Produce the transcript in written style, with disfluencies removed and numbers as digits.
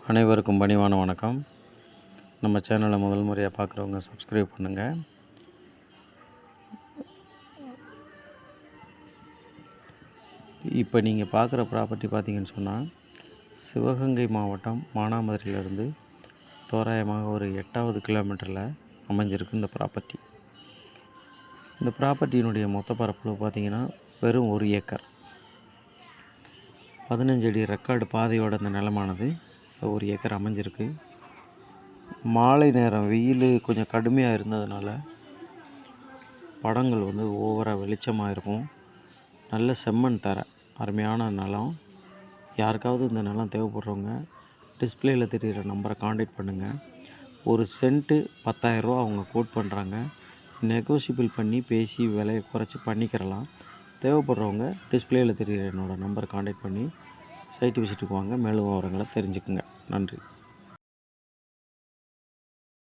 அனைவருக்கும் பணிவான வணக்கம். நம்ம சேனலை முதல் முறையாக பார்க்குறவங்க சப்ஸ்கிரைப் பண்ணுங்கள். இப்போ நீங்கள் பார்க்குற ப்ராப்பர்ட்டி பார்த்தீங்கன்னு சொன்னால், சிவகங்கை மாவட்டம் மானாமதுரையிலேருந்து தோராயமாக ஒரு 8வது கிலோமீட்டரில் அமைஞ்சிருக்கு இந்த ப்ராப்பர்ட்டி. இந்த ப்ராப்பர்ட்டியினுடைய மொத்த பரப்பளவு பார்த்திங்கன்னா வெறும் 1 ஏக்கர். 15 அடி ரெக்கார்டு பாதையோட இந்த நிலமானது 1 ஏக்கர் அமைஞ்சிருக்கு. மாலை நேரம் வெயில் கொஞ்சம் கடுமையாக இருந்ததுனால படங்கள் ஓவராக வெளிச்சமாக இருக்கும். நல்ல செம்மண் தர அருமையான நிலம். யாருக்காவது இந்த நிலம் தேவைப்படுறவங்க டிஸ்பிளேயில் தெரிகிற நம்பரை காண்டாக்ட் பண்ணுங்கள். ஒரு சென்ட்டு 10,000 ரூபா அவங்க கோட் பண்ணுறாங்க. நெகோசியபிள் பண்ணி பேசி விலையை குறைச்சி பண்ணிக்கிறலாம். தேவைப்படுறவங்க டிஸ்பிளேயில் தெரிகிற என்னோடய நம்பரை காண்டாக்ட் பண்ணி சைட்டு விசிட்டுக்கு வாங்க. மேலும் விவரங்களை தெரிஞ்சுக்குங்க. நன்றி.